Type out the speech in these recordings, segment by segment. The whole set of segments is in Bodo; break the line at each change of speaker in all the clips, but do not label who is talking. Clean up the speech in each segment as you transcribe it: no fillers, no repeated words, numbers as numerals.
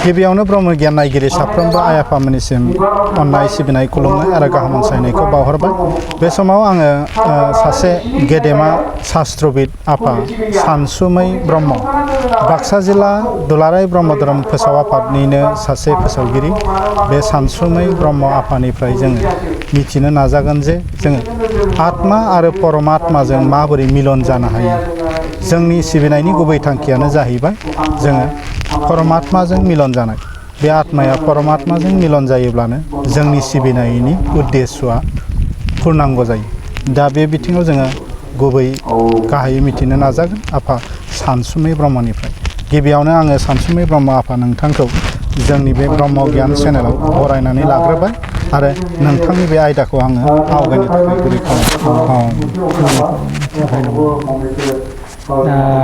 गिबियावनो ब्रह्म गियान नायगिरि साफ्रोमबो आइ आफामोननिसिम अननाय सिबिनाय खुलुमनाय आरो गाहाम हामलायनायखौ बावहरबाय। बे समाव आङो सासे गेदेमा शास्त्रबिद आफा सानसुमै ब्रह्म बाक्सा जिल्ला दुलाराय ब्रह्म धोरोम फोसाव आफादनिनो सासे फोसावगिरि बे सानसुमै ब्रह्म आफानिफ्राय जोङो मिथिनो नाजागोन जे जोङो आत्मा आरो परमात्माजों माबोरै मिलन जानो हायो। जोंनि सिबिनायनि गुबै थांखियानो जाहैबाय जोङो परमात्माजों मिलन जानाय। बे आत्माया परमात्माजों मिलन जायोब्लानो जोंनि सिबिनायनि उद्देश्यआ पूर्णांग जायो। दा बे बिथिङाव जोङो गुबै गाहायै मिथिनो नाजागोन आफा सानसुमै ब्रह्मनिफ्राय। गिबियावनो आङो सानसुमै ब्रह्म आफा नोंथांखौ जोंनि बे ब्रह्म गियान चेनेलाव बरायनानै लाग्रोबाय आरो नोंथांनि बे आयदाखौ आङो आवगायनो थाखाय गुरै
खालामो।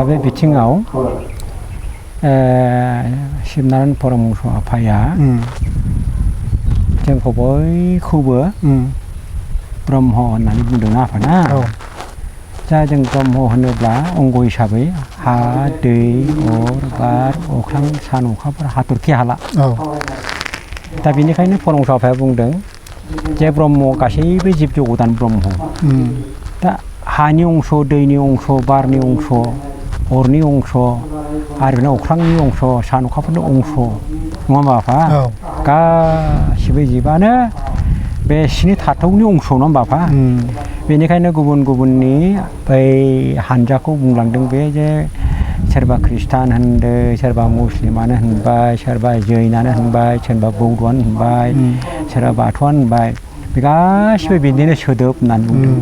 बे बिथिङाव शिबनारायण परमहंस आफाया जोंखौ बयखौबो ब्रह्म होननानै बुंदोंना आफाना। दा जों ब्रह्म होनोब्ला अंग हिसाबै हा दै अर बार अख्रां सान अखाफोर हाथरखि हाला। दा बेनिखायनो परमहंस आफाया बुंदों जे ब्रह्म गासैबो जिब जगतान ब्रह्म। दा हानि अंश दैनि अंश बारनि अंश अरनि अंश आरो बिदिनो अख्रांनि अंश सान अखाफोरनि अंश नङा होमबा आफा? गासिबो जिबानो बे स्नि धातुनि अंश नङा होमबा आफा? बेनिखायनो गुबुन गुबुननि बै हानजाखौ बुंलांदों बे जे सोरबा ख्रिस्टान होनदों सोरबा मुस्लिमानो होनबाय सोरबा जैनानो होनबाय सोरबा बौद्धआनो होनबाय सोरबा बाथौआनो होनबाय। बे गासिबो बिदिनो सोदोब होननानै बुंदों।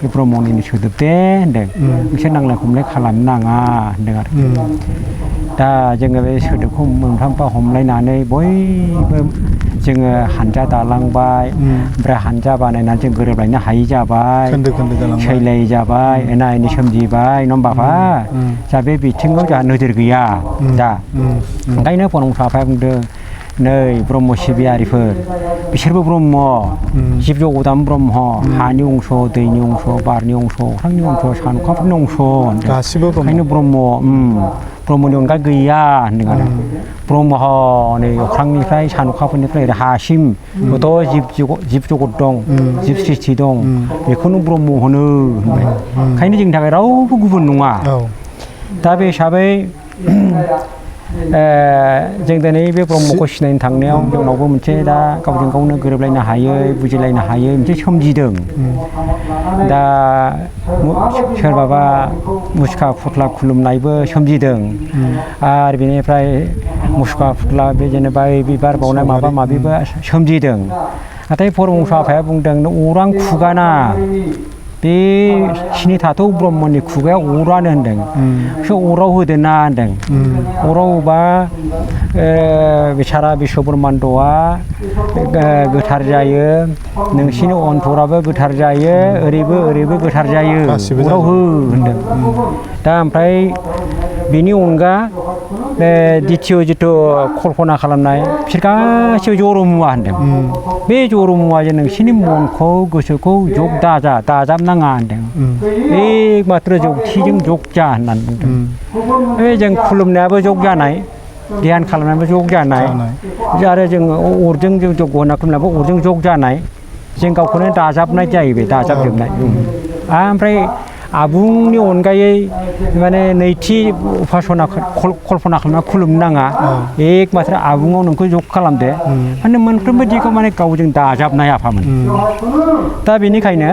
बे ब्रह्मनिनो सोदोब दे होनदों। बिसोर नांलाय खमलाय खालामनो नाङा होनदों आरो। दा जोङो बे सोदोबखौ मोनफा मोनफा हमलायनानै बयबो जोङो हानजा दालांबाय। ओमफ्राय हानजा बानायनानै जों गोरोबलायनो हायि जाबाय सैलायै जाबाय एना एनि सोमजिबाय नङा होमबा आफा? दा बे बिथिङाव जोंहा नोजोर गैया। दा ओंखायनो परमहंस आफाया बुंदों नै ब्रह्म सिबियारिफोर बिसोरबो ब्रह्म जिब जगतान ब्रह्म हानि अंश दैनि अंश बारनि अंश अख्रांनि अंश सान अखाफोरनि अंश
गासिबो
ओंखायनो ब्रह्म ब्रह्मनि अनगा गैया होनदों आरो। ब्रह्म नै अख्रांनिफ्राय सान अखाफोरनिफ्राय ओरै हासिम जिब जगत दं जिब सृष्टि दं बेखौनो ब्रह्म होनो होनबाय। ओंखायनो जोंनि थाखाय रावबो गुबुन नङा। दा बे हिसाबै जों दिनै बे ब्रह्मखौ सिनायनो थांनायाव जोंनावबो मोनसे दा गावजों गावनो गोरोबलायनो हायै बुजिलायनो हायै मोनसे सोमजिदों। दा सोरबाबा मुसुखा फुथ्ला खुलुमनायबो सोमजिदों आरो बेनिफ्राय मुसुखा फुथ्ला बे जेनेबा बिबार बावनाय माबा माबिबो सोमजिदों। नाथाय परमहंस आफाया बुंदों अरां खुगाना बे स्नि धातु ब्रह्मनि खुगाया अरानो होनदों। बिसोर अराव होदो ना होनदों। अराव होबा सारा बिश्व ब्रह्माण्डआ गोथार जायो नोंसिनि अन्थराबो गोथार जायो ओरैबो ओरैबो गोथार जायो अराव हो होनदों। दा ओमफ्राय बेनि अनगा द्वितीय जिथु कल्पना खालामनाय बिसोर गासिबो जर' मुवा होनदों। बे जर' मुवाजों नोंसिनि मनखौ गोसोखौ जग दाजाबनाङा होनदों। एकमात्र जगथिजों जग जा होननानै बुंदों। बे जों खुलुमनायाबो जग जानाय ध्यान खालामनायाबो जग जानाय आरो जोङो अरजों जों जग होना खुलुमनायाबो अरजों जग जानाय जों गावखौनो दाजाबनाय जाहैबाय दाजाबजोबनाय। ओमफ्राय आबुंनि अनगायै माने नैथि उपासना कल्पना खालामना खुलुमनो नाङा। एकमात्र आबुङाव नोंखौ जग खालामदो माने मोनफ्रोमबो दिगखौ माने गावजों दाजाबनाय आफामोन। दा बेनिखायनो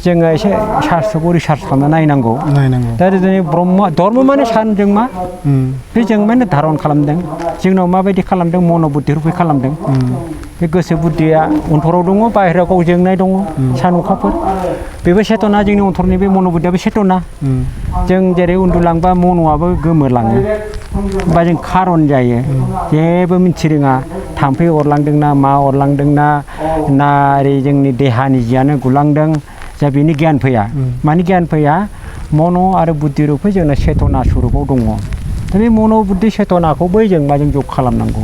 जोङो एसे शास्त्रखौ रिसार्च खालामना नायनांगौ। दा दिनै ब्रह्म धर्म माने सानजों मा बे जों माने धारन खालामदों जोंनाव माबायदि खालामदों मन' बुद्धि रुपै खालामदों। बे गोसो बुद्धिया अन्थराव दङ बाहेरायाव गाव जोंनाय दङ सान अखाफोर बेबो सेतना जोंनि अन्थरनि बे मन' बुद्धियाबो सेतना। जों जेरै उन्दुलांबा मन'आबो गोमोरलाङो बा जों खारन जायो जेबो मिथि रोङा थाम्फै अरलांदोंना मा अरलांदोंना ना ओरै जोंनि देहानि जियानो गुलांदों जा बेनि गियान फैया। मानि गियान फैया मन' आरो बुद्धि रुपै जोंना सेतना स्वरुपाव दङ। दा बे मन' बुद्धि सेतनाखौबो जों माजों जग खालामनांगौ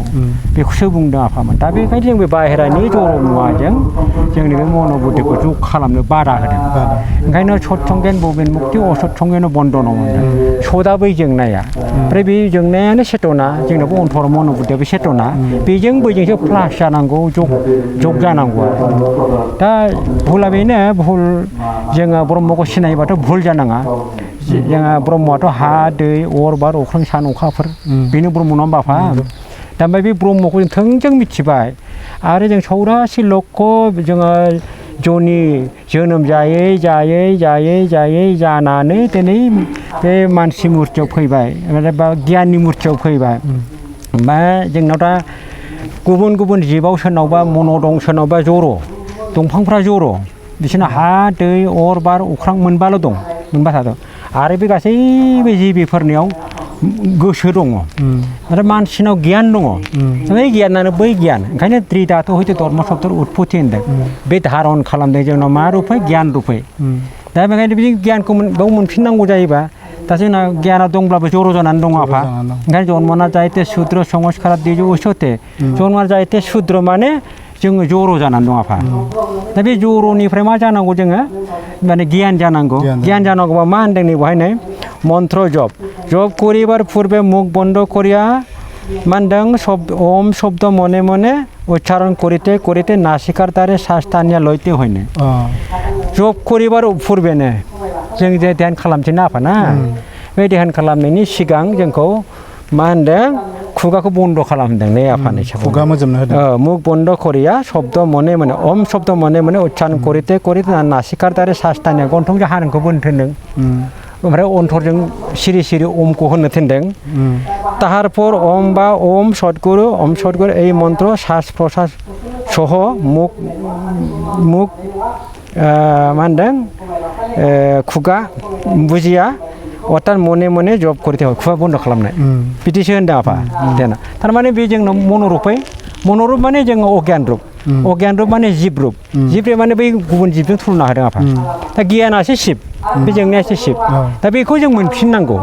बेखौसो बुंदों आफामोन। दा बेखायनो जों बे बाहेरानि जर' मुवाजों जोंनि बे मन' बुद्धिखौ जग खालामनो बादा होदों। ओंखायनो सत्संगेन बबेन मुक्ति असत्संगेन बन्दन होनदों। सदा बै जेंनाया ओमफ्राय बे जोंनायानो सेटना जोंनाबो अन्थर मन'बुद्धिया बे सेटना बेजों बैजोंसो प्लास जानांगौ जग जानांगौ दा भुला बेनो भुल जोङो ब्रह्मखौ सिनायोबाथ' भुल जानाङा जोंहा ब्रह्मआथ' हा दै अर बार अख्रां सान अखाफोर बेनो ब्रह्म नङा होमबा आफा दा ओमफ्राय बे ब्रह्मखौ जों थोंजों मिथिबाय आरो जों सौरासि लक्ष जोङो जनि जोनोम जायै जानानै दिनै बे मानसि मुर्तियाव फैबाय बा गियाननि मुर्तियाव फैबाय बा जोंनाव दा गुबुन गुबुन जिबाव सोरनावबा मन' दं सोरनावबा जर' दंफांफ्रा जर' बिसोरना हा दै अर बार अख्रां मोनबाल' दं मोनबा थादों आरो बे गासैबो जिबिफोरनियाव गोसो दङ आरो मानसिनाव गियान दङ बे गियानानो बै गियान ओंखायनो त्रिदाथ' हयथ' धर्म सप्तर उत्पत्ति होनदों बे धारन खालामदों जोंनाव मा रुपै गियान रुपै दा बेखायनो बे गियानखौ बेयाव मोनफिननांगौ जायोबा दा जोंना गियाना दंब्लाबो जर' जानानै दङ आफा ओंखायनो जन्मना जाहैते शुद्र संस्कारा दिजु उसते जन्मना जाहैते शुद्र माने जोङो जर' जानानै दं आफा दा बे जर'निफ्राय मा जानांगौ जोङो माने गियान जानांगौ गियान जानांगौबा मा होनदों नै बेवहायनो मन्त्र जप करिबार पूर्वे मुख बन्द करिया मा होनदों ओम शब्द मने मने उच्चारण करिते नासिकार दारे शास्तानिया लयते हयनो जप करिबार पूर्वेनो जों जे ध्यान खालामसै ना आफा ना बे ध्यान खालामनायनि सिगां जोंखौ मा होनदों खुगाखौ बन्द खालामदों नै आफानि
खुगा मोजोमनो होदों
मुख बन्द करिया शब्द मने मने ओम शब्द मने मने उच्चारण करिते नासिकार दारे शास्तानिया गन्थंजों हारेंखौ बोनो थिनदों ओमफ्राय अन्थरजों सिरि सिरि ओमखौ होनो थिनदों ताहारपर ओम बा ओम सद्गुरु এই মন্ত্র শ্বাস প্রশ্বাস সহ মুখ मा होनदों खुगा बुजिया अर्थात मने मने जब करते হয় खुगा बन्द खालामनाय बिदिसो होनदों आफा देना थारमाने बे जोंनाव मन'रुपै मन'रुप माने जोङो अज्ञान रुप माने जिब रुप माने बै गुबुन जिबजों तुलना होदों आफा दा गियानासो शिब बे जोंनायासो शिब दा बेखौ जों मोनफिननांगौ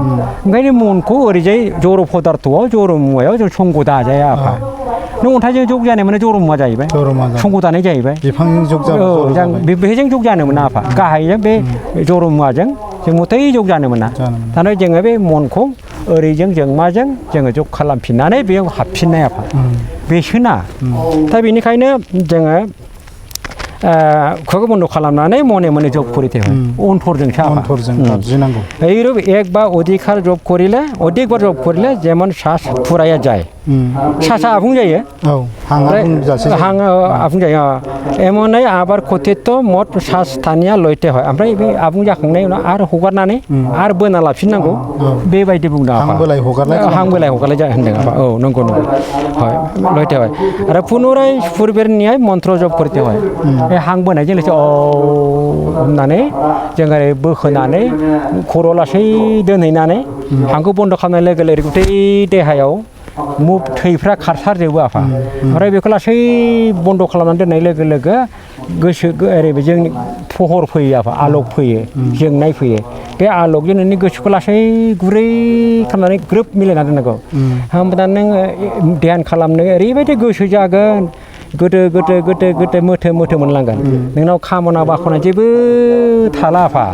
ओंखायनो मनखौ ओरैजाय जर' पदार्थआव जर' मुवायाव जों संग दाजाया आफा नों अन्थाइजों जग जानाय माने जर' मुवा जाहैबाय संग दानाय जाहैबाय
बिफांजों जग जाबाय
बेजों जग जानो मोना आफा गाहायजों बे जर' मुवाजों जों मथै जग जानो मोना दाना जोङो बे मनखौ ओरैजों जों माजों जोङो जग खालामफिननानै बेयाव हाबफिननाय आफा बेसोना दा बेनिखायनो जोङो खुगा बन्द खालामनानै मने मने जब करिते হয় অন্তরজोंसो
অন্তরजों गाबज्रिनांगौ
এইরূপ একবার অধিকার জপ করিলে অধিকবার জপ করিলে যেমন শ্বাস ফুরাইয়া যায় শ্বাসা আবুং जायो
औ
हां आबुं जायो एमनै आबार कथित मत श्वास स्थानिया लयते হয় ओमफ्राय बे आबुं जाखांनायनि उनाव आरो हगारनानै आरो बोना लाफिननांगौ बेबायदि बुंदों आफा हां बोलाय हगारलाय होनदों आफा औ नंगौ হয় लयते হয় आरो पुनराय पूर्वेर न्याय मन्त्र जप करते হয় बे हां बोनायजों लोगोसे हमनानै जों ओरै बोखोनानै खर' लासै दोनहैनानै हांखौ बन्द खालामनाय लोगो लोगो गथै देहायाव मुभ थैफ्रा खारसारजोबो आफा ओमफ्राय बेखौ लासै बन्द खालामनानै दोननाय लोगो लोगो गोसो ओरैबो जोंनि फहर फैयो आफा आलक फैयो जोंनाय फैयो बे आलकजों नोंनि गोसोखौ लासै गुरै खालामनानै ग्रोब मिलायना दोननांगौ होमब्ला नों ध्यान खालामनो ओरैबायदि गोसो जागोन गोदो मोथो मोनलांगोन नोंनाव खामना बाखना जेबो थाला आफा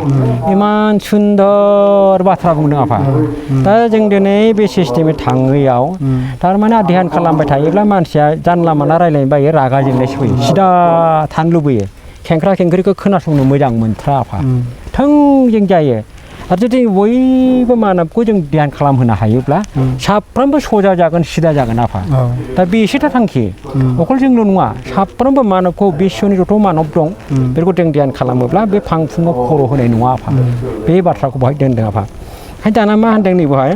इमान सुन्दर बाथ्रा बुंदों आफा दा जों दिनै बे सिस्टेमै थाङैयाव थारमाने ध्यान खालामबाय थायोब्ला मानसिया जानला मानला रायलायनो बायो रागा जोंनायसो फैयो सिदा थानो लुबैयो खेंख्रा खेंख्रिखौ खोनासंनो मोजां मोनथ्रा आफा थोंजों जायो आरो जुदि बयबो मानबखौ जों ध्यान खालामहोनो हायोब्ला साफ्रोमबो सजा जागोन सिदा जागोन आफा दा बेसोथा थांखि अकल जोंल' नङा साफ्रोमबो मानबखौ बिश्वनि जथ' मानब दं बेखौ जों ध्यान खालामोब्ला बे फांफुङाव खर' होनाय नङा आफा बे बाथ्राखौ बेवहाय दोनदों आफा ओंखायनो दाना मा होनदों नै बेवहाय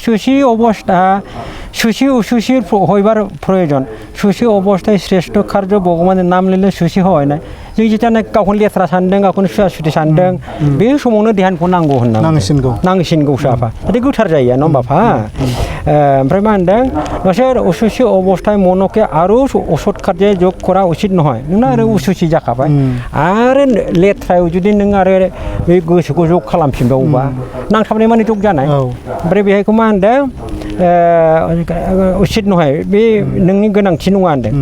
सुसि अबस्था सुसि उसुसिर हयबार प्रयोजन सुसि अबस्थाय श्रेष्ठ कार्य भगवाननि नाम लिरनो सुसि हयनाय जों जेथिया गावखौनो लेथ्रा सानदों गावखौनो सुवा सुथि सानदों बे समावनो ध्यानखौ नांगौ होननानै नांसिनगौसो आफा जाहाथे गोथार जायो नङा होमबा आफा ओमफ्राय मा होनदों नोंसोर उसुसि अबस्थाय मन'के आरो असत कार्य जग करा उचित নহয় नोंना आरो उसुसि जाखाबाय आरो लेथ्रायाव जुदि नों आरो बे गोसोखौ जग खालामफिनबावोबा नांथाबनाय माने जग जानाय ओमफ्राय बेहायखौ मा होनदों उचित নহয় बे नोंनि गोनांथि नङा होनदों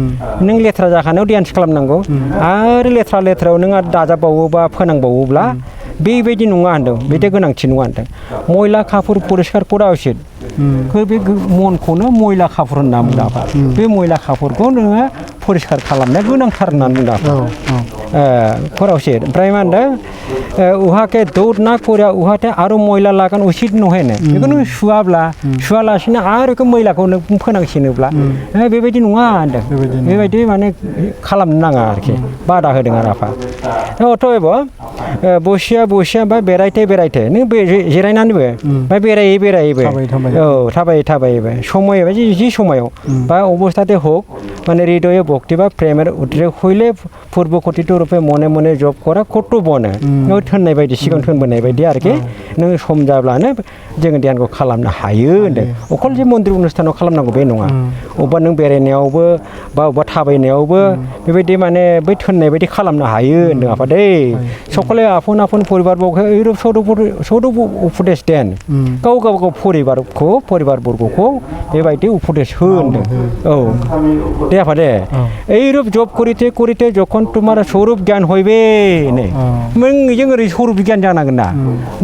नों लेथ्रा जाखानायाव ध्यान खालामनांगौ आरो लेथ्रायाव नों आरो दाजाबबावोबा फोनांबावोब्ला बेबायदि नङा होनदों बेदि गोनांथि नङा होनदों मैला खाफोर परिष्कार करा उचित बे मनखौनो मैला खाफोर होनना बुंदों आफा बे मैला खाफोरखौ नोङो परिष्कार खालामनाया गोनांथार होननानै बुंदों आफा करा उचित ओमफ्राय मा होनदों उहाके दौड़ ना करिया उहाते आरो मैला लागोन उचित नहेनो बेखौ नों सुवालासिनो आरो बेखौ मैलाखौ नों फोनांसिनोब्ला बेबायदि नङा होनदों बेबायदि माने खालामनो नाङा आरोखि बादा होदों आरो आफा अतएब बसिया बा बेरायते नों जिरायनानैबो बा बेरायैबो औ थाबायैबो समायाव जि समायाव बा अबस्थाते হোক মানে হৃদয়ে ভক্তি বা প্রেমের উদ্রেক হইলে পূর্ব কথিত রূপে মনে মনে জপ করা কর্তব্যनो नों थोननाय बायदि सिगां थोनबोनाय बायदि आरोखि नों सम जाब्लानो जोङो ध्यानखौ खालामनो हायो होनदों अकल जे मन्दिर अनुष्ठानाव खालामनांगौ बे नङा अबेबा नों बेरायनायावबो बा अबेबा थाबायनायावबो बेबायदि माने बै थोननाय बायदि खालामनो हायो होनदों आफा दै सकले आपन आपन परिबारबर्गखौ এইরূপ সৌরভ उपदेश देन गाव परिबारबर्गखौ बेबायदि उपदेश हो होनदों औ दे आफा दे এইরূপ जप करिते যখন তোমার स्वरूप ज्ञान হইবে নে नोंजों ओरै स्वरूप ज्ञान जानांगोन ना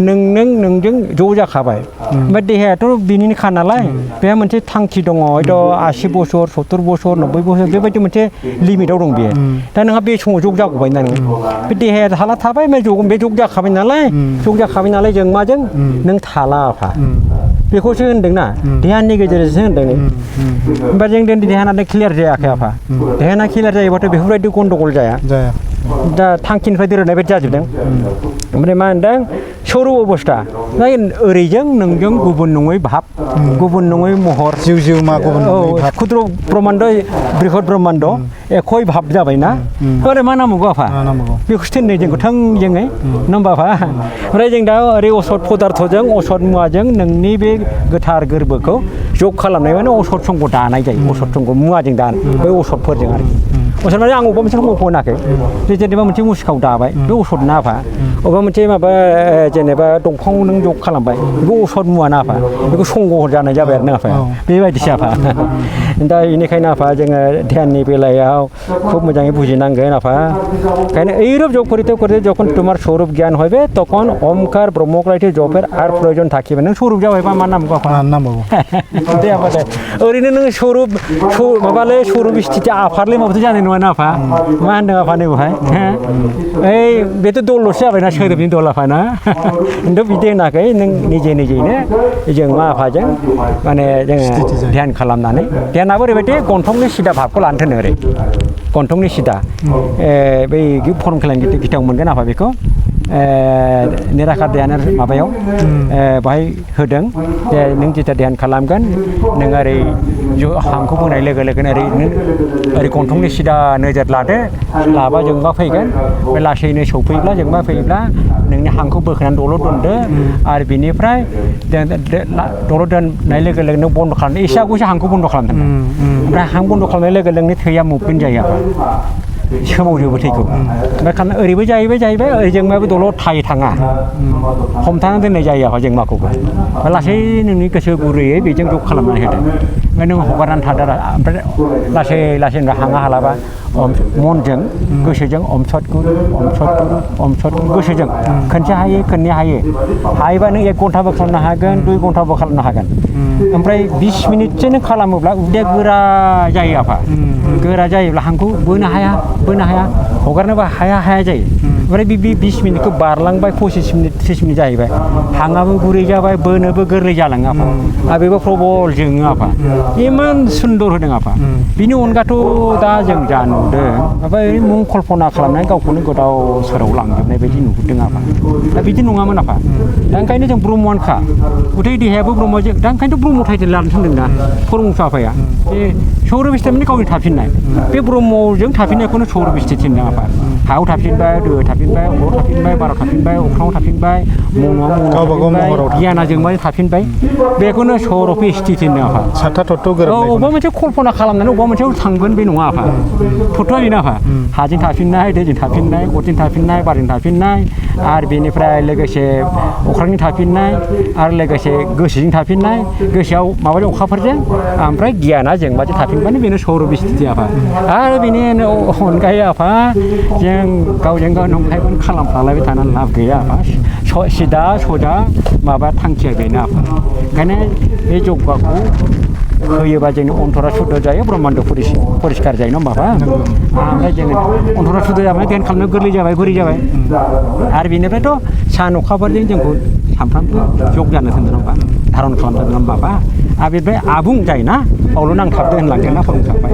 नोंजों ज' जाखाबाय ओमफ्राय देहायाथ' बिनिनोखा नालाय बेहा मोनसे थांखि दङ हयथ' 80 बोसोर 70 बोसोर 90 बोसोर बेबायदि मोनसे लिमिटआव दं बेयो दा नोंहा बे समाव जग जागौबाय ना नोङो बे देहाया थाला थाबाय बे जग जाखाबाय नालाय जों माजों नों थाला आफा बेखौसो होनदोंना देहानि गेजेरजोंसो होनदों ओमफ्राय जों दिनै देहाना क्लियार जायाखै आफा देहाना क्लियार जायोबाथ' बेफोरबायदि गन्डगल जाया दा थांखिनिफ्राय दोरोदनाय बायदि जाजोबदों ओमफ्राय मा होनदों स्वरूप अबस्था ओरैजों नोंजों गुबुन नङै भाब गुबुन नङै महर
जिउमा गुबुन नङै भाब
क्षुद्र ब्रह्माण्ड बृहद ब्रह्माण्ड एकय भाब जाबायना ओरै मा नांबावगौ आफा बेखौसो थिननो जोंखौ थोंजोङै नङा होमबा आफा ओमफ्राय जों दा ओरै असत पदार्थजों असत मुवाजों नोंनि बे गोथार गोरबोखौ जग खालामनाय माने असत संग दानाय जायो असत संग मुवाजों दानाय बै असतफोरजों आरोखि असत माने आं अबेबा मोनसे मावखौ होनाखै जेनेबा मोनसे मुसुखाव दाबाय बे असत ना आफा अबेबा मोनसे माबा जेनेबा दंफाङाव नों जग खालामबाय बेखौ असत मुवा ना आफा बेखौ संग जानाय जाबाय आरो ना आफा बेबायदिसो आफा दा बेनिखायनो आफा जोङो ध्याननि बेलायाव খুব मोजाङै बुजिनांगोन आफा ओंखायनो এইরূপ জপ করিতে যখন তোমার স্বরূপ জ্ঞান হবে তখন ওমকার ব্রহ্মক্রাইতে জপের আর প্রয়োজন থাকিবে নों স্বরূপ जाबायबा मा नांबावगौ आफा दे आफा दे ओरैनो नों स्वरूप माबालै स्वरूप स्थिति आफारलै माबाथ' जानाय नङा ना आफा मा होनदों आफा नैबेवहाय ओइ बेथ' दलल'सो जाबायना सोदोबनि दल आफा ना खिन्थु बिदि होनाखै नों निजेनो जों मा आफाजों माने जोङो ध्यान खालामनानै ध्यानाबो ओरैबायदि गन्थंनि सिदा भाबखौ लानो थोनो ओरै गन्थंनि सिदा बै फर्म खालामनो गिथाव मोनगोन आफा बेखौ निराकार ध्यान माबायाव बाहाय होदों जे नों जेथा ध्यान खालामगोन नों ओरै हांखौ बुंनाय लोगो लोगोनो ओरै गन्थंनि सिदा नोजोर लाबा जों मा फैगोन बे लासैनो सौफैब्ला जों मा फैयोब्ला नोंनि हांखौ बोखोनानै दलद दोनदो आरो बिनिफ्राय दलद दोननाय लोगो लोगो नों बन्द' खालामदो एसे आवगोलसो हांखौ बन्द' खालामदों ओमफ्राय हां बन्द' खालामनाय लोगो लोगोनो थैया मुभमेन्ट जायो आफा सोमावजोबो थैखौ ओमफ्राय ओरैबो जाहैबाय ओरैजोंबाबो दलद थाङा हमथानानै दोननाय जायो आफा जों माखौबो लासै नोंनि गोसो गुरैयै बेजों जग खालामनानै होदो ओमफ्राय नों हगारनानै थादो ओमफ्राय लासै हाङा हालाबा मनजों गोसोजों अमसत गुरु गोसोजों खनसे हायो खननै हायोबा नों 1 घन्टाबो खालामनो हागोन 2 घन्टाबो खालामनो हागोन ओमफ्राय 20 मिनिटसो नों खालामोब्ला उदैया गोरा जायो आफा गोरा जायोब्ला हांखौ बोनो हाया हगारनोबो हाया जायो ओमफ्राय बे 20 मिनिटखौ बारलांबाय 25 मिनिट 30 मिनिट जाहैबाय हाङाबो गुरै जाबाय बोनोबो गोरलै जालाङो आफा आरो बेबो प्रबल जोङो आफा इमान सुन्दर होदों आफा बिनि अनगाथ' दा जों जा नुदों ओमफ्राय मुं कल्पना खालामनानै गावखौनो गोदाव सोराव लांजोबनाय बायदि नुदों आफा दा बिदि नङामोन आफा दा ओंखायनो जों ब्रह्मआनोखा गथै देहायाबो ब्रह्मजों दा ओंखायनोथ' ब्रह्म टाइटेल लानो थिनदोंना फरमसा आफाया बे सौरभ स्थिति गावनि थाफिननाय बे ब्रह्मजों थाफिननायखौनो सौरभ स्थिति होनदों आफा हायाव थाफिनबाय दैयाव थाफिनबाय अराव थाफिनबाय बाराव थाफिनबाय अख्राङाव थाफिनबाय मनाव गियानाजों माने थाफिनबाय बेखौनो सौरभ स्थिति होनदों आफा
सातथा तत्व गोरोबनाय
अबेबा मोनसे कल्पना खालामनानै अबेबा मोनसेयाव थांगोन बे नङा आफा तत्वआ बेनो आफा हाजों थाफिननाय दैजों थाफिननाय अरजों थाफिननाय बारजों थाफिननाय आरो बेनिफ्राय लोगोसे अख्रांनि थाफिननाय आरो लोगोसे गोसोजों थाफिननाय गोसोआव माबाजों अखाफोरजों ओमफ्राय गियाना जोंबाजों थाफिनबानो बेनो सौर बिस्थिति आफा आरो बेनि अनगायै आफा जों गावजों गाव नंखायखौनो खालामफ्लालायबाय थानानै लाब गैया आफा सिदा सदा माबा थांखिया बेनो आफा ओंखायनो बे जग्गाखौ होयोबा जोंनि अन्तरा शुद्ध जायो ब्रह्माण्ड परिष्कार जायो नङा होमबा ओमफ्राय जोङो अन्तरा शुद्ध जाबाय ध्यान खालामनो गोरलै जाबाय गुरै जाबाय आरो बेनिफ्रायथ' सान अखाफोरजों जोंखौ सानफ्रामबो जग जानो थिनदों नङा होमबा धारन खालामदों नङा होमबा आरो बेनिफ्राय आबुं जायोना बावल' नांथाबदो होनलांदोंना फोरोंखाबाय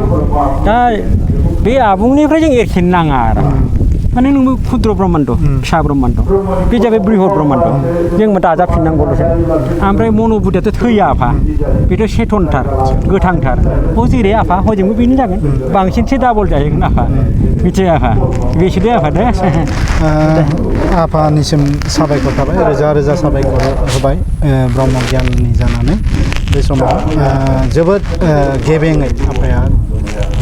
दा बे आबुंनिफ्राय जों एरखेनो नाङा आरो माने नोंबो क्षुद्र ब्रह्माण्ड फिसा ब्रह्माण्ड बे जाबाय बृहद ब्रह्माण्ड जों दाजाबफिननांगौल'सो ओमफ्राय मन'बुद्धियाथ' थैया आफा बेथ' चेतनथार गोथांथार जेरै आफा हजोंबो बेनो जागोन बांसिनसो डाबल जाहैगोन आफा मिथिया आफा बेसो आफा दे
आफानिसिम साबायखर थाबाय रोजा रोजा साबायखर होबाय ब्रह्म गियाननि जानानै बे समाव जोबोद गेबेङै आफाया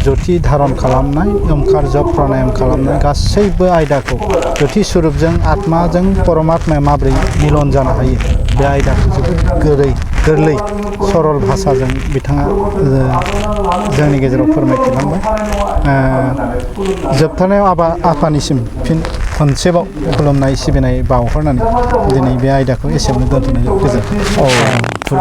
ज्योति धारन खालामनाय ओंखार जप प्राणायाम खालामनाय गासैबो आयदाखौ ज्योति स्वरूपजों आत्माजों परमात्माया माब्रै मिलन जानो हायो बे आयदाखौ जोबोद गोरलै सरल भाषाजों बिथाङा जोंनि गेजेराव फोरमायथिलांबाय जोबथारनायाव आफानिसिम फिन खनसेबाव खुलुमनाय सिबिनाय बावहरनानै दिनै बे आयदाखौ एसेयावनो दोनथ'नाय गोजोन्थों।